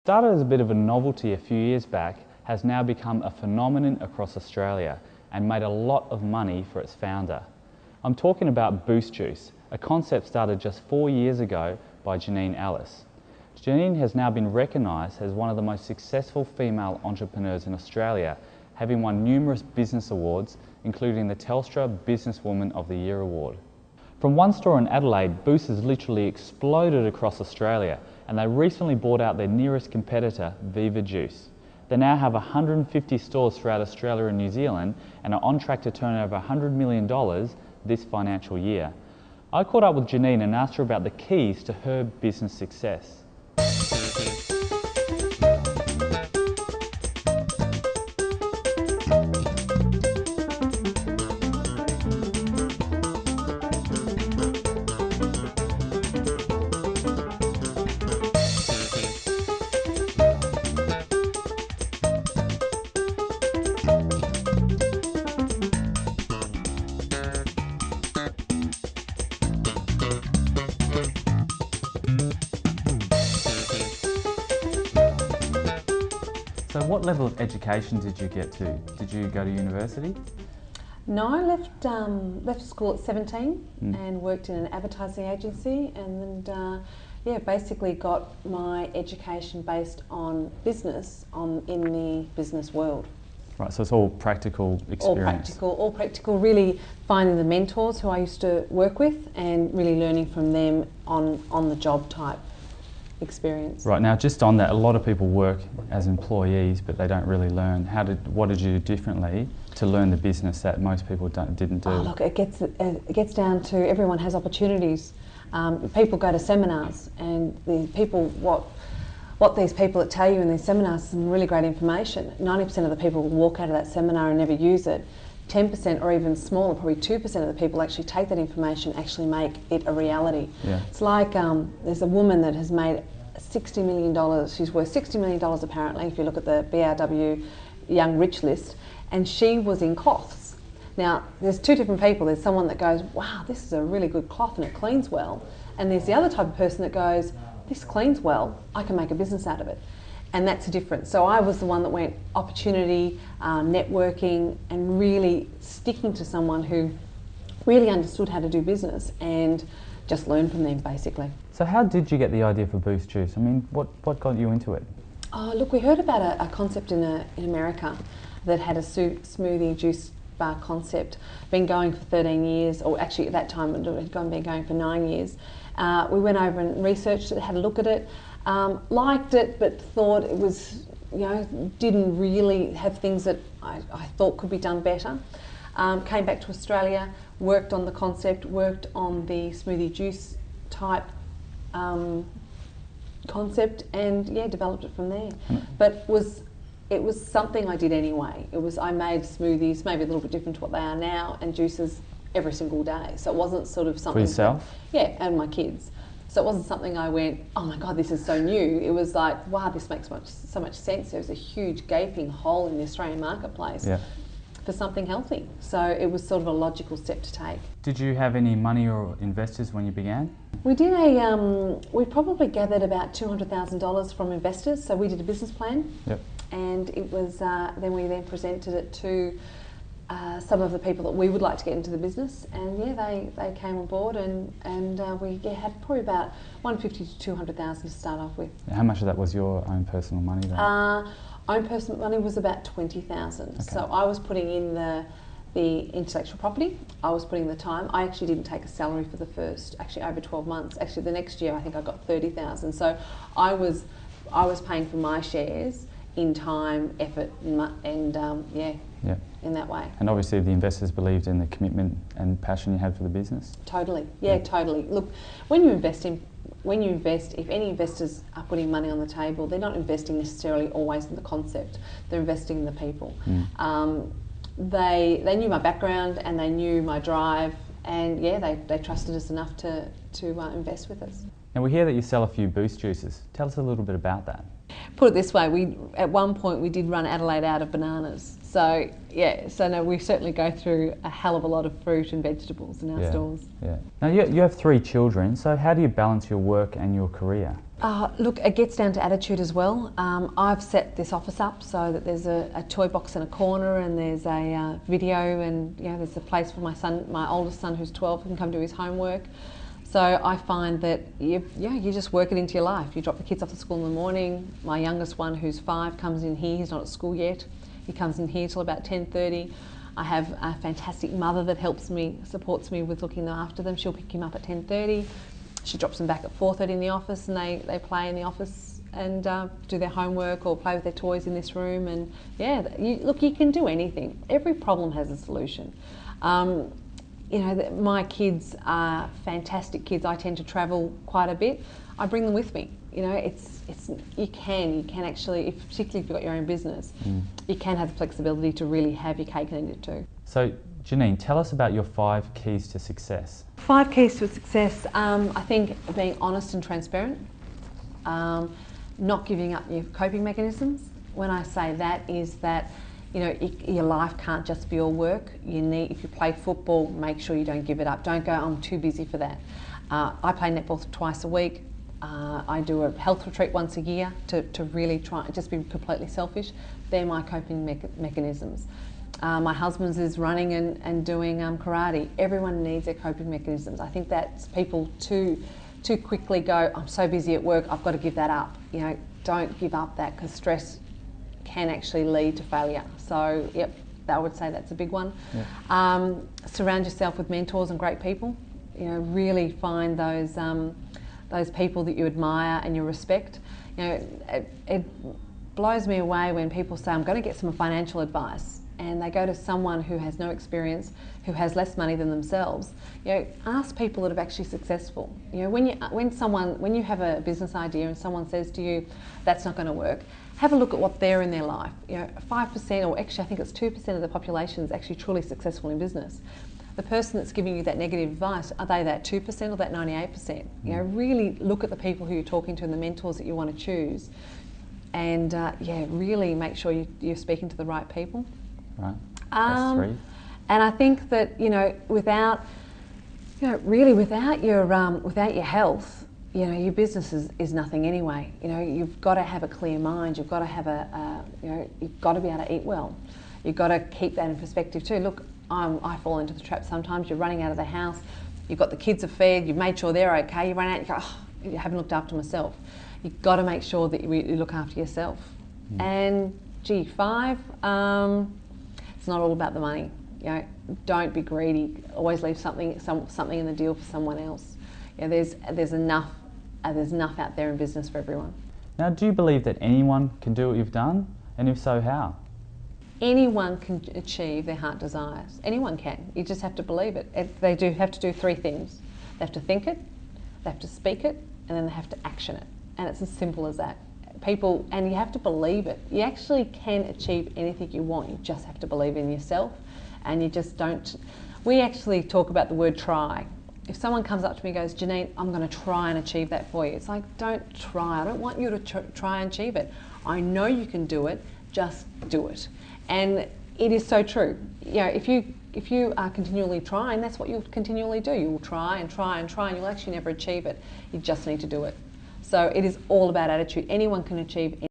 Started as a bit of a novelty a few years back, has now become a phenomenon across Australia and made a lot of money for its founder. I'm talking about Boost Juice, a concept started just 4 years ago by Janine Allis. Janine has now been recognised as one of the most successful female entrepreneurs in Australia, having won numerous business awards, including the Telstra Businesswoman of the Year award. From one store in Adelaide, Boost has literally exploded across Australia, and they recently bought out their nearest competitor, Viva Juice. They now have 150 stores throughout Australia and New Zealand and are on track to turn over $100 million this financial year. I caught up with Janine and asked her about the keys to her business success. So what level of education did you get to? Did you go to university? No, I left school at 17 and worked in an advertising agency, and basically got my education based on business in the business world. Right, so it's all practical experience. All practical, really finding the mentors who I used to work with and really learning from them on the job type experience. Right, now just on that, a lot of people work as employees but they don't really learn. What did you do differently to learn the business that most people didn't do? Oh, look, it gets down to everyone has opportunities. People go to seminars, and what these people that tell you in these seminars is some really great information. 90% of the people will walk out of that seminar and never use it. 10% or even smaller, probably 2% of the people actually take that information, actually make it a reality. Yeah. It's like there's a woman that has made $60 million. She's worth $60 million apparently, if you look at the BRW Young Rich list, and she was in cloths. Now, there's two different people. There's someone that goes, wow, this is a really good cloth and it cleans well. And there's the other type of person that goes, this cleans well, I can make a business out of it. And that's the difference. So I was the one that went opportunity, networking, and really sticking to someone who really understood how to do business and just learn from them, basically. So how did you get the idea for Boost Juice? I mean, what got you into it? Oh, look, we heard about a concept in America that had a smoothie juice bar concept, been going for 13 years, or actually at that time it had been going for 9 years. We went over and researched it, had a look at it. Liked it, but thought it was, didn't really have things that I thought could be done better. Came back to Australia, worked on the concept, worked on the smoothie juice type concept, and developed it from there. But it was something I did anyway. I made smoothies, maybe a little bit different to what they are now, and juices every single day. So it wasn't sort of something... For yourself? Yeah, and my kids. So it wasn't something I went, oh my God, this is so new. It was like, wow, this makes so much sense. There was a huge gaping hole in the Australian marketplace for something healthy. So it was sort of a logical step to take. Did you have any money or investors when you began? We did we probably gathered about $200,000 from investors. So we did a business plan. Yep. And it was, then we presented it to some of the people that we would like to get into the business, and they came on board, and we had probably about $150,000 to $200,000 to start off with. How much of that was your own personal money then? Own personal money was about $20,000. Okay. So I was putting in the intellectual property, I was putting in the time. I actually didn't take a salary for the first, over 12 months. Actually the next year I think I got $30,000. So I was paying for my shares in time, effort, and in that way. And obviously the investors believed in the commitment and passion you had for the business? Totally, totally. Look, when you invest, if any investors are putting money on the table, they're not investing necessarily always in the concept, they're investing in the people. They knew my background and they knew my drive, and they trusted us enough to invest with us. Now we hear that you sell a few Boost juices. Tell us a little bit about that. Put it this way, at one point we did run Adelaide out of bananas. So no, we certainly go through a hell of a lot of fruit and vegetables in our stores. Yeah. Now you have 3 children, so how do you balance your work and your career? Look, it gets down to attitude as well. I've set this office up so that there's a toy box in a corner, and there's a video, and there's a place for my son, my oldest son who's 12, who can come do his homework. So I find that you just work it into your life. You drop the kids off to school in the morning. My youngest one, who's 5, comes in here. He's not at school yet. He comes in here till about 10:30. I have a fantastic mother that supports me with looking after them. She'll pick him up at 10:30. She drops them back at 4:30 in the office, and they play in the office and do their homework or play with their toys in this room. And you can do anything. Every problem has a solution. My kids are fantastic kids. I tend to travel quite a bit. I bring them with me. You can actually, particularly if you've got your own business, you can have the flexibility to really have your cake and eat it too. So, Janine, tell us about your 5 keys to success. 5 keys to success. I think being honest and transparent, not giving up your coping mechanisms. When I say that is that your life can't just be all work. If you play football, make sure you don't give it up. Don't go, I'm too busy for that. I play netball twice a week. I do a health retreat once a year to really try and just be completely selfish. They're my coping mechanisms. My husband's is running and doing karate. Everyone needs their coping mechanisms. I think that's people too quickly go, I'm so busy at work, I've got to give that up. Don't give up that, because stress can actually lead to failure. So, I would say that's a big one. Yeah. Surround yourself with mentors and great people. Really find those people that you admire and you respect. It blows me away when people say, I'm going to get some financial advice, and they go to someone who has no experience, who has less money than themselves. Ask people that have actually successful. When you have a business idea and someone says to you, that's not going to work, have a look at what they're in their life. 5%, or actually I think it's 2% of the population is actually truly successful in business. The person that's giving you that negative advice, are they that 2% or that 98%? Really look at the people who you're talking to and the mentors that you want to choose, and really make sure you're speaking to the right people. Right. That's 3. And I think that without your health, your business is nothing anyway. You've got to have a clear mind. You've got to have you've got to be able to eat well. You've got to keep that in perspective too. Look, I fall into the trap sometimes. You're running out of the house. You've got the kids are fed. You've made sure they're okay. You run out. You go, you haven't looked after myself. You've got to make sure that you look after yourself. And 5. It's not all about the money. Don't be greedy. Always leave something in the deal for someone else. There's enough out there in business for everyone. Now, do you believe that anyone can do what you've done? And if so, how? Anyone can achieve their heart desires. Anyone can. You just have to believe it. They do have to do 3 things. They have to think it, they have to speak it, and then they have to action it. And it's as simple as that. And you have to believe it. You actually can achieve anything you want. You just have to believe in yourself, and you just don't. We actually talk about the word try. If someone comes up to me and goes, Janine, I'm going to try and achieve that for you. It's like, don't try. I don't want you to try and achieve it. I know you can do it. Just do it. And it is so true. If you are continually trying, that's what you'll continually do. You'll try and try and try, and you'll actually never achieve it. You just need to do it. So it is all about attitude. Anyone can achieve